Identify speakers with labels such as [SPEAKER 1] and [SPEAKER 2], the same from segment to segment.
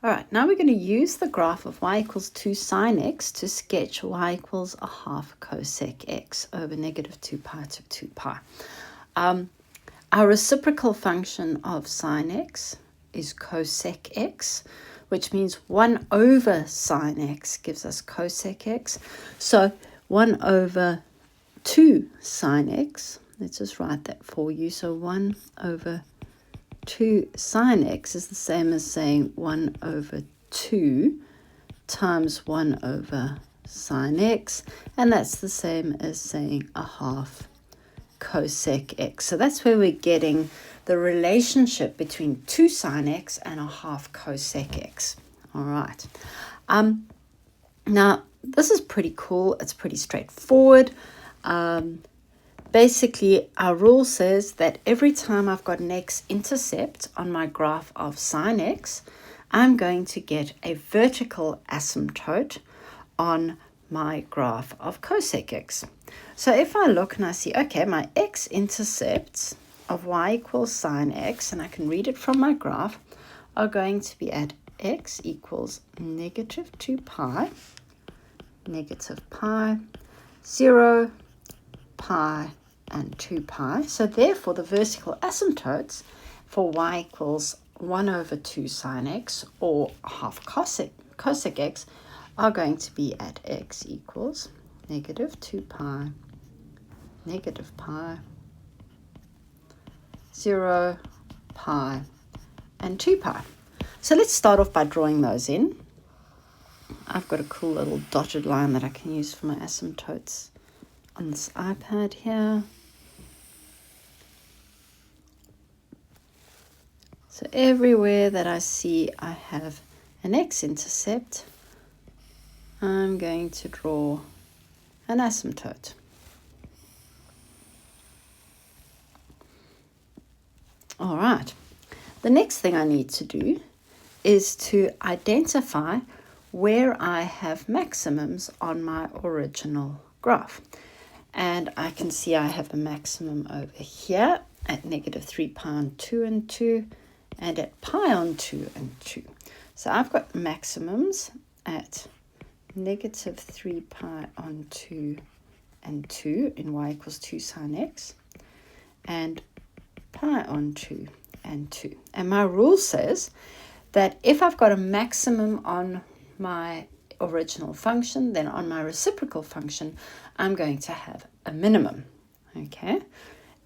[SPEAKER 1] All right, now we're going to use the graph of y equals 2 sine x to sketch y equals a half cosec x over negative 2 pi to 2 pi. Our reciprocal function of sine x is cosec x, which means 1 over sine x gives us cosec x. So 1 over 2 sine x, let's just write that for you. So 1 over 2 sine x is the same as saying 1 over 2 times 1 over sine x, and that's the same as saying a half cosec x. So that's where we're getting the relationship between 2 sine x and a half cosec x. All right. Now, this is pretty cool. It's pretty straightforward. Basically, our rule says that every time I've got an x-intercept on my graph of sine x, I'm going to get a vertical asymptote on my graph of cosec x. So if I look and I see, okay, my x-intercepts of y equals sine x, and I can read it from my graph, are going to be at x equals negative 2 pi, negative pi, 0, pi, and 2 pi. So therefore the vertical asymptotes for y equals 1 over 2 sine x or half cosec x are going to be at x equals negative 2 pi, negative pi, 0, pi, and 2 pi. So let's start off by drawing those in. I've got a cool little dotted line that I can use for my asymptotes on this iPad here. So everywhere that I see I have an x-intercept, I'm going to draw an asymptote. All right. The next thing I need to do is to identify where I have maximums on my original graph. And I can see I have a maximum over here at negative 3 pi on 2 and 2, and at pi on 2 and 2. So I've got maximums at negative 3 pi on 2 and 2 in y equals 2 sine x, and pi on 2 and 2. And my rule says that if I've got a maximum on my original function, then on my reciprocal function, I'm going to have a minimum, okay?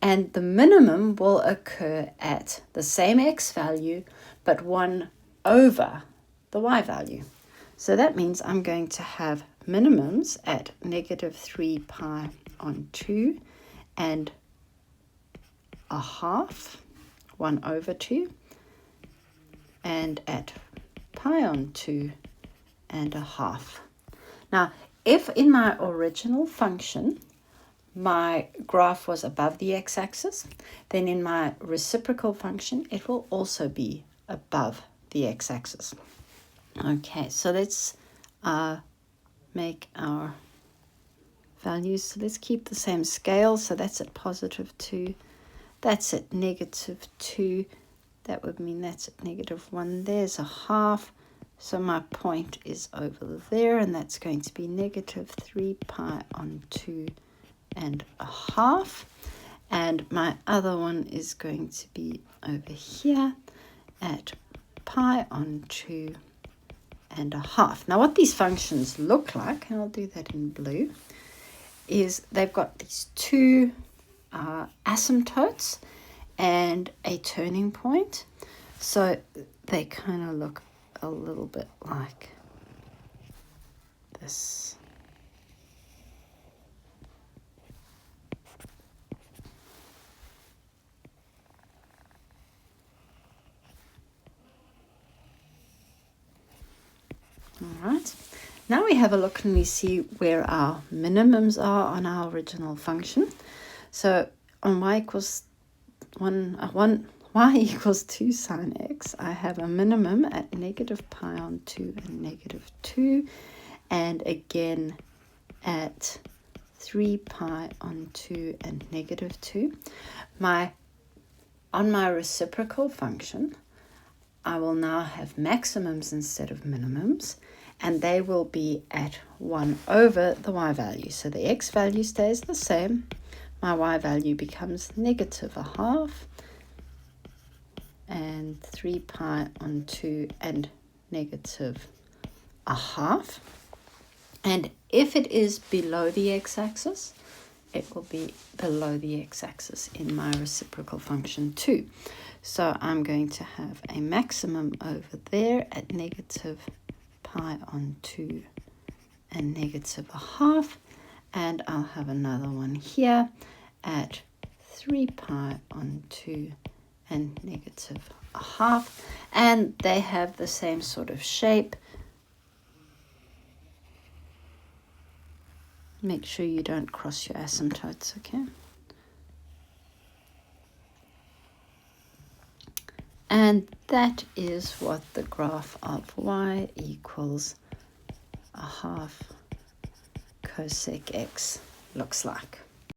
[SPEAKER 1] And the minimum will occur at the same x value, but 1 over the y value. So that means I'm going to have minimums at negative 3 pi on 2 and a half, 1 over 2, and at pi on 2 and a half. Now, if in my original function my graph was above the x-axis, then in my reciprocal function it will also be above the x-axis. Okay, so let's make our values. So let's keep the same scale. So that's at positive 2, that's at negative 2, that would mean that's at negative 1. There's a half. So my point is over there, and that's going to be negative 3 pi on 2 and a half. And my other one is going to be over here at pi on 2 and a half. Now what these functions look like, and I'll do that in blue, is they've got these two asymptotes and a turning point. So they kind of look a little bit like this. All right, now we have a look and we see where our minimums are on our original function. So on y equals 2 sine x, I have a minimum at negative pi on 2 and negative 2, and again at 3 pi on 2 and negative 2. On my reciprocal function, I will now have maximums instead of minimums, and they will be at 1 over the y value. So the x value stays the same. My y value becomes -1/2 and 3 pi on 2 and -1/2. And if it is below the x-axis, it will be below the x-axis in my reciprocal function too. So I'm going to have a maximum over there at -pi on 2 and -1/2. And I'll have another one here at 3 pi on 2 and -1/2. And they have the same sort of shape. Make sure you don't cross your asymptotes, okay? And that is what the graph of y equals 1/2 cosec x looks like.